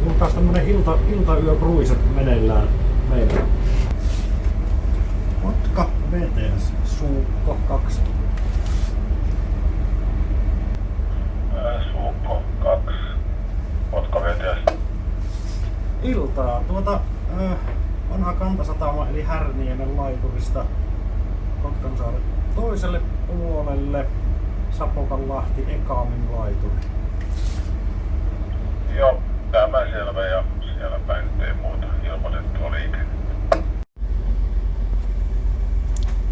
kuulkaas tämmönen iltayökruiset meneillään meillä. Kotka VTS Suukko 2. Suukko 2. Kotka VTS. Iltaa. Vanha Kantasatama eli Härniemen laiturista Kotkansaaren toiselle puolelle. Sapokanlahti Ekaamin laituri. Joo, tämä selvä ja siellä päin ei muuta ilmoitettua liikennettä.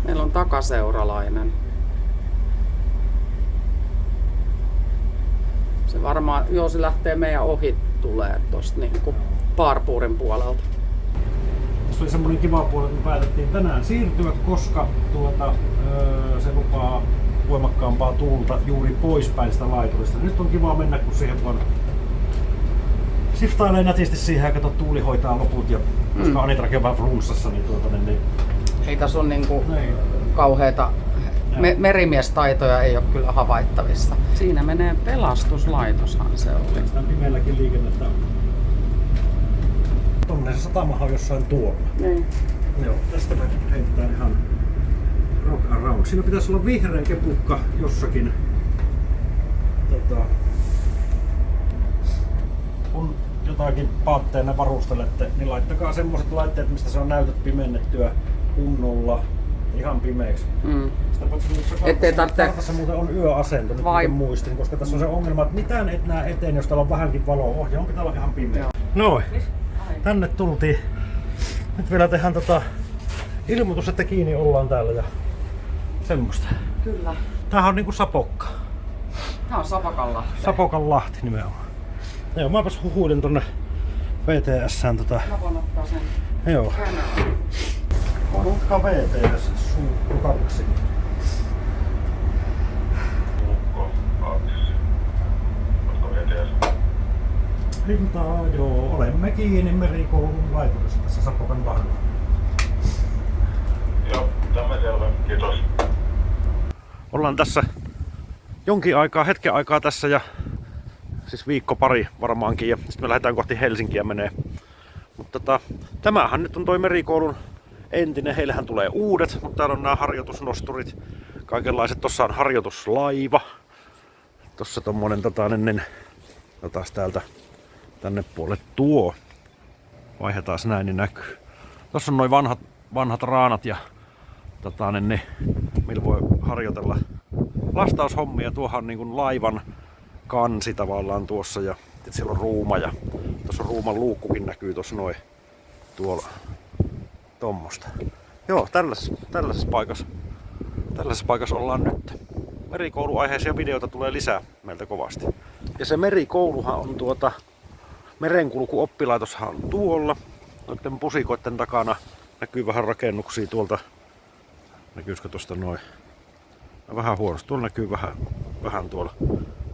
Meillä on takaseuralainen. Se varmaan, se lähtee meidän ohi tulee tosta niinku Parpuurin puolelta. Tässä oli semmoinen kiva puoli, että me päätettiin tänään siirtyä, koska se lupaa voimakkaampaa tuulta juuri poispäin sitä laiturista. Nyt on kiva mennä, kun siihen vaan siftailee nätisti siihen ja kato, tuuli hoitaa loput. Ja koska Anitrakin on vähän flunssassa, niin Ei tässä on niinku kauheita merimiestaitoja ei ole kyllä havaittavissa. Siinä menee pelastuslaitoshan se oli. Sitä pimeälläkin liikennettä on. Tuommoinen se satamahan on jossain tuolla. Niin. Joo, tästä me heitetään ihan rock around. Siinä pitäisi olla vihreä kepukka jossakin. Kun jotakin paatteena varustelette, niin laittakaa semmoset laitteet, mistä saa näytöt pimennettyä kunnolla ihan pimeäksi. Ettei tarvitse. Kartassa muuten on yöasento, nyt kuten muistin, koska tässä on se ongelma, että mitään et näe eteen, jos täällä on vähänkin valoa. Ohjaan pitää olla ihan pimeä. Noin, tänne tultiin. Nyt vielä tehdään ilmoitus, että kiinni ollaan täällä ja semmoista. Kyllä. Tämähän on niinku Sapokka. Tää on Sapokanlahti. Sapokanlahti nimenomaan. Joo, mäpäs huhuilin tonne VTS:ään Mä voin ottaa sen. Joo. Kotka VTS Suukko 2. Suukko 2. Kotka VTS. Hintaa joo, olemme kiinni merikoulun laiturissa tässä Sapokanlahdella. Joo, tämä selvä. Kiitos. Ollaan tässä jonkin aikaa, hetken aikaa tässä ja siis viikko pari varmaankin ja sitten me lähdetään kohti Helsinkiä menee. Mutta tämähän nyt on toi merikoulun entinen, heillähän tulee uudet, mutta täällä on nämä harjoitusnosturit, kaikenlaiset. Tossa on harjoituslaiva. Tossa tommonen otas täältä tänne puolelle tuo. Vaihdetaan näin, niin näkyy. Tossa on noin vanhat raanat ja millä voi harjoitella lastaushommia. Tuohan on niin kuin laivan kansi tavallaan tuossa ja sitten siellä on ruuma ja tuossa on ruuman luukkukin näkyy tuossa noin tuolla tommosta. Joo, tällaisessa paikassa ollaan nyt. Merikouluaiheisia videoita tulee lisää meiltä kovasti. Ja se merikouluhan on merenkulkuoppilaitoshan on tuolla. Noiden pusikoiden takana näkyy vähän rakennuksia tuolta. Näkyyskö tuosta noin? Vähän huonosti. Tuolla näkyy vähän tuolla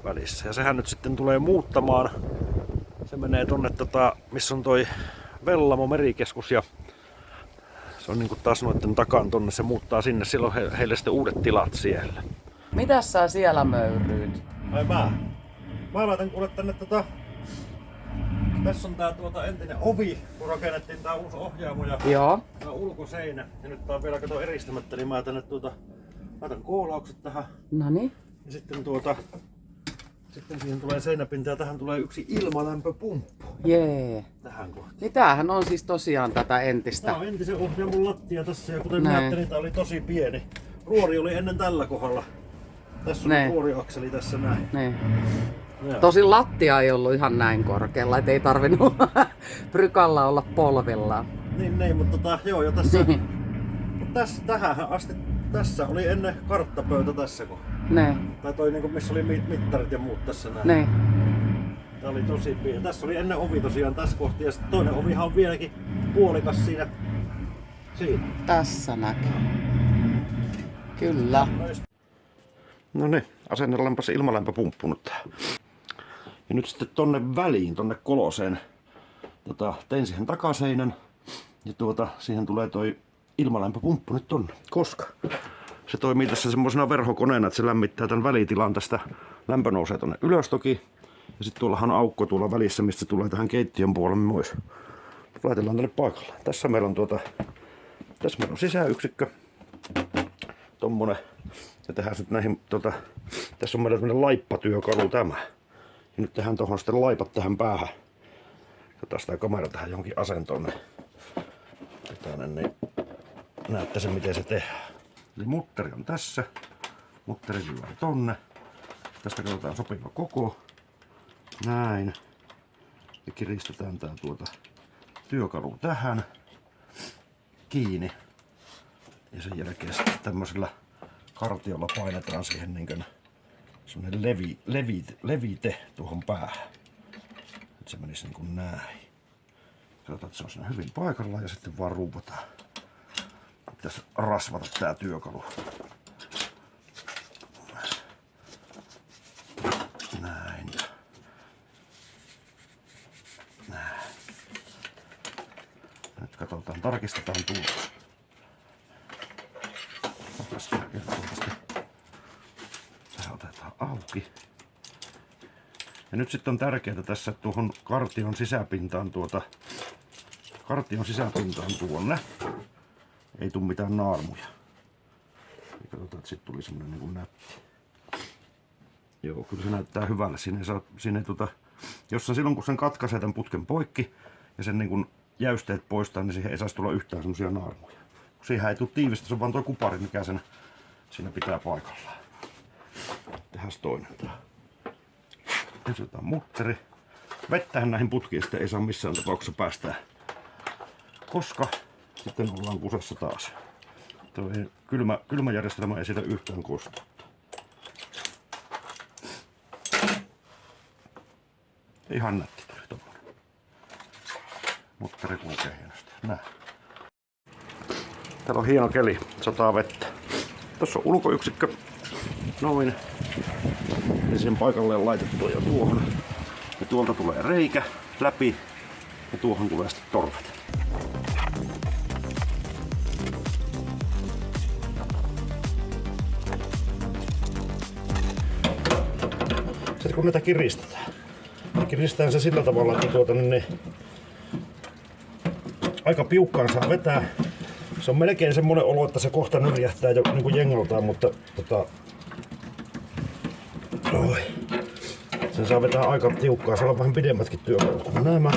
välissä. Ja sehän nyt sitten tulee muuttamaan. Se menee tonne missä on toi Vellamo merikeskus ja se on niinku taas noitten takan tonne. Se muuttaa sinne. Silloin heille sitten uudet tilat siellä. Mitäs sä siellä möyryyt? Ai mä laitan kuule tänne tässä on tää entinen ovi, kun rakennettiin tää uusi ohjaamo ja Joo. tää ulkoseinä. Ja nyt tää on vielä eristämättä, niin mä tänne laitan koolaukset tähän. Noniin. Ja sitten siihen tulee seinäpinta ja tähän tulee yksi ilmalämpöpumppu. Jee. Tähän kohtaan. Niin tämähän on siis tosiaan tätä entistä. Tää on entisen ohjaamon lattia tässä ja kuten näette, niin tää oli tosi pieni. Ruori oli ennen tällä kohdalla. Tässä oli ruoriakseli tässä näin. Niin. Tosin lattia ei ollut ihan näin korkealla, et ei tarvinnut prykalla olla polvillaan. Niin, mutta joo, ja tässä tähän asti tässä oli ennen karttapöytä tässä kohdassa. Tai toi niinku, missä oli mittarit ja muut tässä näin. Tää oli tosi pieni. Tässä oli ennen ovi tosiaan tässä kohti ja sitten toinen ovihan on vieläkin puolikas siinä. Tässä näkyy. Kyllä. No niin, asennellaanpas ilmalämpöpumppu nyt tähän. Ja nyt sitten tonne väliin, tonne koloseen, tein siihen takaseinän ja siihen tulee toi ilmalämpöpumppu nyt tonne, koska se toimii tässä semmoisena verhokoneena, että se lämmittää tämän välitilan tästä. Lämpö nousee tonne ylös toki Ja sitten tuollahan on aukko tuolla välissä, mistä se tulee tähän keittiön puolelle myös. Laitellaan tänne paikalle. Tässä meillä on sisäyksikkö. Tommonen. Ja tehdään nyt näihin, tässä on meillä tämmönen laippatyökalu tämä. Ja nyt tehdään tohon sitten laipat tähän päähän. Otetaan sitä kamera tähän jonkin asentoon. Niin näette sen miten se tehdään. Eli mutteri on tässä. Mutteri kyllä tonne. Tästä katsotaan sopiva koko. Näin. Ja kiristetään tää työkalu tähän. Kiinni. Ja sen jälkeen sitten tämmöisellä kartiolla painetaan siihen niinkön semmonen levite tuohon päähän. Että se menisi niinku näin. Katsotaan, että se on siinä hyvin paikallaan ja sitten vaan ruuvataan. Pitäisi rasvata tää työkalu. Näin ja näin. Nyt katsotaan, tarkistetaan tulos. Tähän otetaan auki. Ja nyt sitten on tärkeää tässä tuohon kartion sisäpintaan tuonne. Ei tule mitään naarmuja. Ja katsotaan, että sitten tuli semmonen niinku nätti. Joo, kyllä se näyttää hyvälle. Jos silloin kun sen katkaisee tämän putken poikki ja sen niin jäysteet poistaa, niin siihen ei saisi tulla yhtään semmosia naarmuja. Siihen ei tule tiivistä, se on vaan tuo kupari, mikä sen siinä pitää paikallaan. Tehdään toinen tää. Nyt otetaan mutteri. Vettähän näihin putkiin sitten ei saa missään tapauksessa päästää, koska sitten ollaan kusessa taas. Tuo kylmä järjestelmä ei siitä yhtään kosteutta. Ihan nätti tuli tommonen. Mutteri kulkee hienosti. Näin. Täällä on hieno keli, sataa vettä. Tuossa on ulkoyksikkö. Noin. Ja sen paikalleen laitettu jo tuohon. Ja tuolta tulee reikä läpi. Ja tuohon tulee sitten torvet. Sitten kun näitä kiristetään. Kiristetään se sillä tavalla, että aika piukkaan saa vetää. Se on melkein semmonen olo, että se kohta nyrjähtää jo niinku jengaltaan, mutta sen saa vetää aika tiukkaa. Siellä on vähän pidemmätkin työkalut kuin nämä.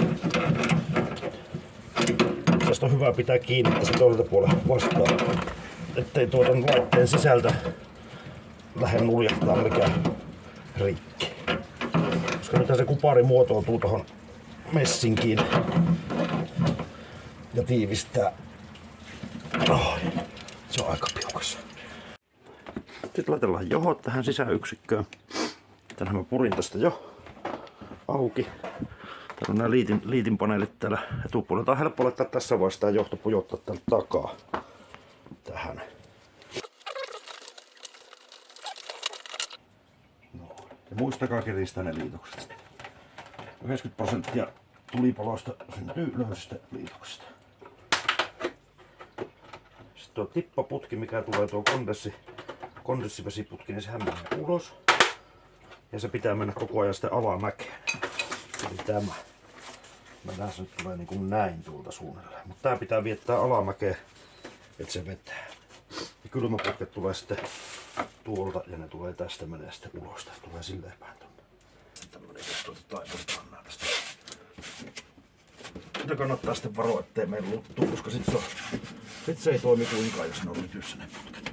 Tästä on hyvä pitää kiinni, että se toiselta puolella vastaa, ettei laitteen sisältä lähde nuljahtaa mikään rikki. Koska nyt se kupari muotoutuu tuohon messinkiin ja tiivistää. Se on aika piukassa. Sitten laitellaan johot tähän sisäyksikköön. Tänään mä purin tästä jo auki. Täällä on nämä liitinpaneelit täällä etupuolella. On helppo laittaa tässä vaiheessa tämä johto pujottaa täältä takaa tähän. No. Ja muistakaa kiristää ne liitokset. 90% tulipaloista syntyy löysistä liitoksista. Sitten tuo tippaputki, mikä tulee tuo kondenssivesiputki, niin sehän menee ulos. Ja se pitää mennä koko ajan sitten alamäkeen. Eli tämä. Mä se nyt tulee niin kuin näin tuolta suunnilleen. Mutta tää pitää viettää alamäkeen, että se vetää. Ja kylmäputket tulee sitten tuolta ja ne tulee tästä menee sitten ulos. Tää tulee silleen päin tonne. Tämmönen juttu, että taivutaan nää tästä. Mutta kannattaa sitten varoa, ettei meillä luttuu, koska sit se ei toimi kuinkaan, jos ne on lytyssä ne putket.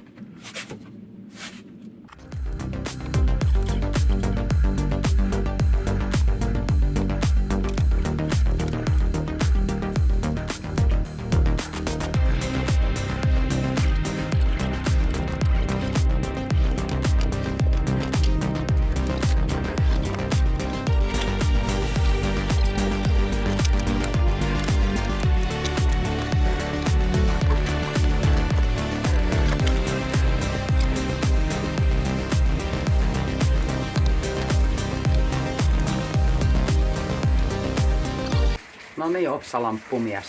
No niin, oksalamppumies.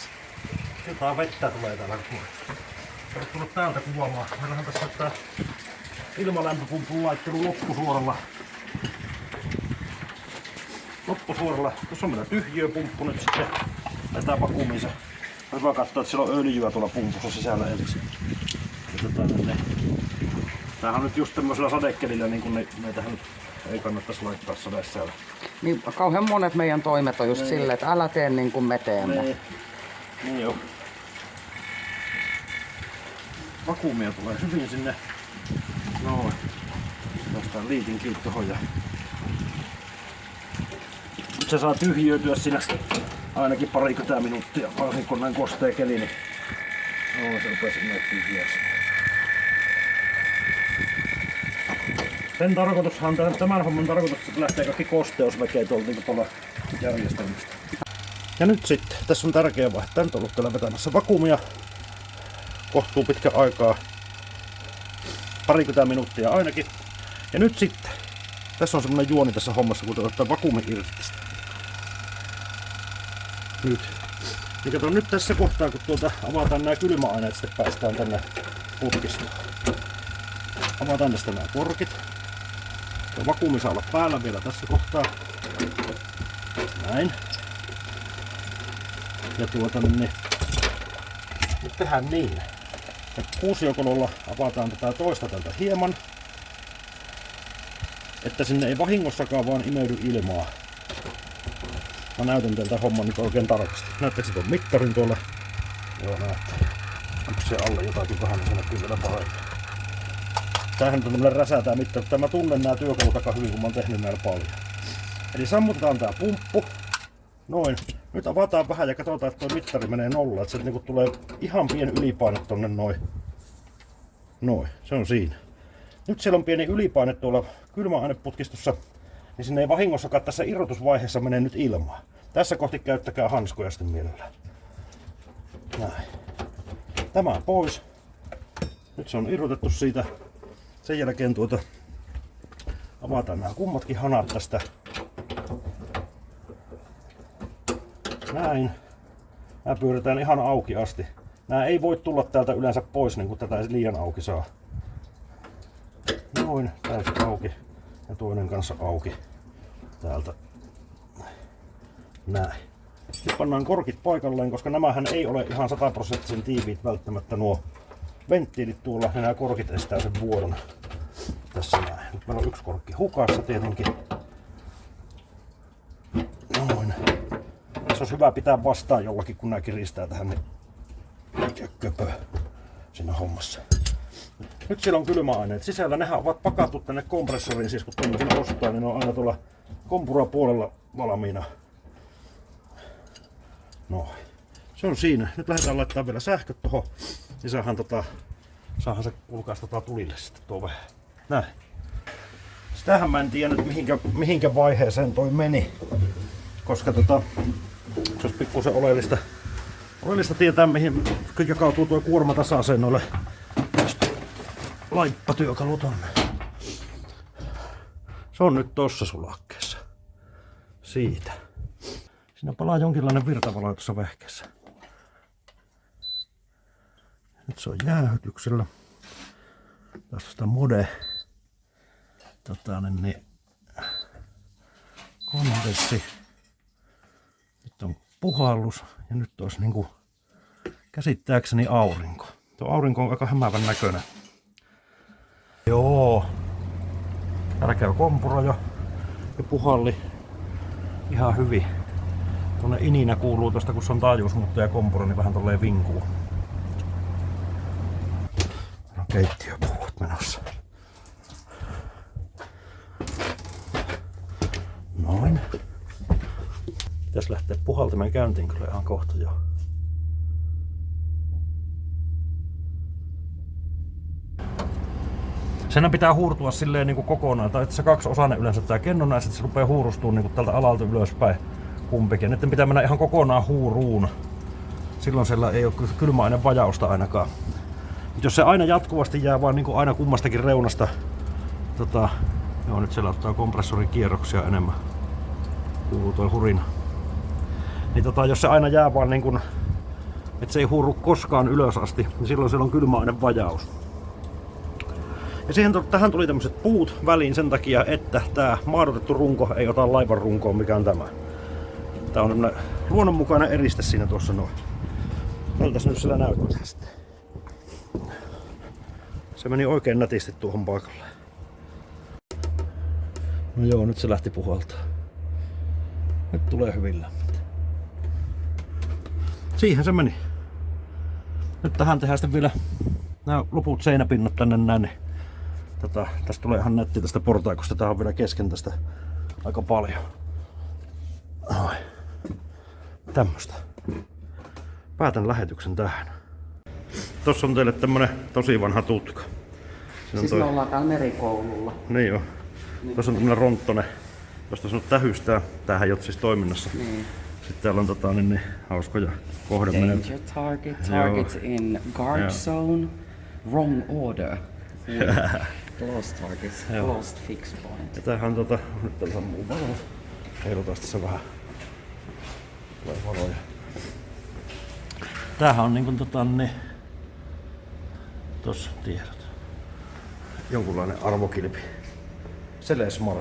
Jotain vettä tulee täällä kuulemma. Olet tullut täältä kuvaamaan. Meillähän tässä tää ilmalämpöpumpun laittelu loppusuoralla. loppusuoralla. Tuossa on meillä tyhjiöpumppu nyt sitten. Laitetaan vakuumiin se. Hyvä katsoa, että siellä on öljyä tuolla pumpussa sisällä ensin. Tämähän on nyt just tämmöisellä sadekelillä, niin kun näitähän nyt ei kannattaisi laittaa sadeessa. Niin kauhean monet meidän toimet on just silleen, että älä tee niin kuin me teemme. Niin joo. Vakuumia tulee hyvin sinne. Noin. Nostaan liitinkin tohon ja se saa tyhjöityä siinä ainakin 20 minuuttia, varsinkin kun näin kostea keli, niin se rupesi näin tyhjäksi. Sen tarkoitushan, tämän homman tarkoitus, että lähtee kaikki kosteusvekee tuolla järjestelmistä. Ja nyt sitten, tässä on tärkeä vaihtaa, nyt on ollut täällä vetämässä vakuumia kohtuu pitkä aikaa, 20 minuuttia ainakin. Ja nyt sitten, tässä on semmonen juoni tässä hommassa, kun ottaa vakuumi irti tästä. Nyt. Ja kato nyt tässä kohtaa, kun avataan nämä kylmäaineet, sitten päästään tänne putkistoon. Avataan tästä nämä korkit. Tuo vakuumi saa olla päällä vielä tässä kohtaa. Näin. Ja niin. Nyt tehdään niin. Ja kuusiokololla avataan tätä toista tältä hieman. Että sinne ei vahingossakaan vaan imeydy ilmaa. Mä näytän teiltä homman nyt oikein tarkasti. Näettekö tuon mittarin tuolla? Joo, näette. Onko se alle jotakin vähän, niin se näkyy vielä paremmin. Tämähän on tämmönen räsää mittari. Mä tunnen nää työkalut aika hyvin, kun mä oon tehnyt näillä paljon. Eli sammutetaan tää pumppu. Noin. Nyt avataan vähän ja katsotaan, että tuo mittari menee nolla. Että se niinku tulee ihan pieni ylipaine tonne noin. Noin, se on siinä. Nyt siellä on pieni ylipaine tuolla kylmäaineputkistossa. Niin sinne ei vahingossakaan tässä irrotusvaiheessa mene nyt ilmaa. Tässä kohti käyttäkää hanskoja sitten mielellään. Näin. Tämä pois. Nyt se on irrotettu siitä. Sen jälkeen avataan nämä kummatkin hanat tästä. Näin. Nämä pyöritään ihan auki asti. Nämä ei voi tulla täältä yleensä pois, niin kuin tätä ei liian auki saa. Noin, täysin auki. Ja toinen kanssa auki. Täältä. Näin. Nyt pannaan korkit paikalleen, koska nämähän ei ole ihan 100% tiiviit välttämättä nuo venttiilit tuolla. Ja nämä korkit estää sen vuodon. Tässä näin. Nyt meillä on yksi korkki hukassa tietenkin. Noin. Se olisi hyvä pitää vastaan jollakin, kun nää kiristää tähän, niin köpö siinä hommassa. Nyt siellä on kylmäaineet sisällä. Nehän ovat pakattu tänne kompressoriin, siis kun tämmöisen ostaa, niin ne on aina tuolla kompurapuolella valmiina. Noin. Se on siinä. Nyt lähdetään laittaa vielä sähköt tohon. Niin saadaan se kulkaista tulille sitten tuo vähän. Näin. Sitähän mä en tiedä nyt mihinkä vaiheeseen toi meni. Koska se olisi pikkusen oleellista tietää mihin jakautuu tuo kuorma tasaiseen noille laippatyökalut on. Se on nyt tossa sulakkeessa. Siitä. Siinä palaa jonkinlainen virtavalo tuossa vehkeessä. Nyt se on jäähytyksellä. Tässä on sitä mode. Kondenssi. Nyt on puhallus ja nyt olisi niinku käsittääkseni aurinko. Tuo aurinko on aika hämäävän näköinen. Joo. Täällä käy kompura jo ja puhalli ihan hyvin. Tuonne ininä kuuluu tosta, kun se on taajuusmuuttaja kompura, niin vähän tolleen vinkuu. No keittiöpuut menossa. Noin. Pitäis lähteä puhaltimen käyntiin kyllä ihan kohta jo. Senhän pitää huurtua silleen niin kuin kokonaan, tai että se kaksiosainen yleensä tää kennon ja sitten se rupeaa huurustumaan niin kuin tältä alalta ylöspäin kumpikin. Nyt pitää mennä ihan kokonaan huuruun. Silloin siellä ei ole kylmäaineen vajausta ainakaan. Mut jos se aina jatkuvasti jää vaan niin kuin aina kummastakin reunasta, joo, nyt siellä ottaa kompressorin kierroksia enemmän. Kuuluu toi hurina. Niin jos se aina jää vaan niin kuin, että se ei huuru koskaan ylös asti, niin silloin siellä on kylmäaineen vajaus. Ja tähän tuli tämmöiset puut väliin sen takia, että tää maadotettu runko ei ota laivan runkoon, mikä on tämä. Tää on tämmönen luonnonmukainen eriste siinä tuossa noin. Miltäs nyt sillä näyttää sitten? Se meni oikein nätisti tuohon paikalle. No joo, nyt se lähti puhaltaa. Nyt tulee hyvin lämmintä. Siihen se meni. Nyt tähän tehdään sitten vielä nämä loput seinäpinnat tänne näin. Niin tästä tulee ihan nätti tästä portaikosta. Tää on vielä kesken tästä aika paljon. Ai. Tämmöstä. Päätän lähetyksen tähän. Tossa on teille tämmönen tosi vanha tutka. Siis me ollaan täällä merikoululla. Niin joo. Niin. Tuossa on tämmönen ronttone, josta sanot tähystää. Tämähän ei ole siis toiminnassa. Niin. Sitten täällä on niin hauskoja kohdemenetelmiä. Danger target, targets in guard zone, wrong order. Lost targets, lost fix point. Ja tämähän nyt täällä sammuu valo. Heilutaan tässä vähän. Tulee valoja. Tämähän on niinku tossa tiedot. Jonkunlainen arvokilpi. Selesmar.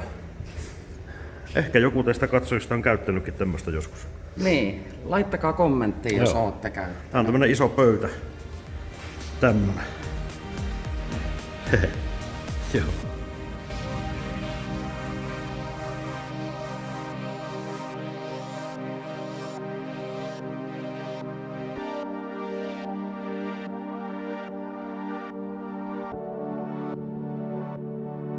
Ehkä joku teistä katsojista on käyttänytkin tämmöstä joskus. Niin, laittakaa kommenttiin, jos ootte käyttäneet. Tää on tämmönen iso pöytä. Tämmönen. Joo.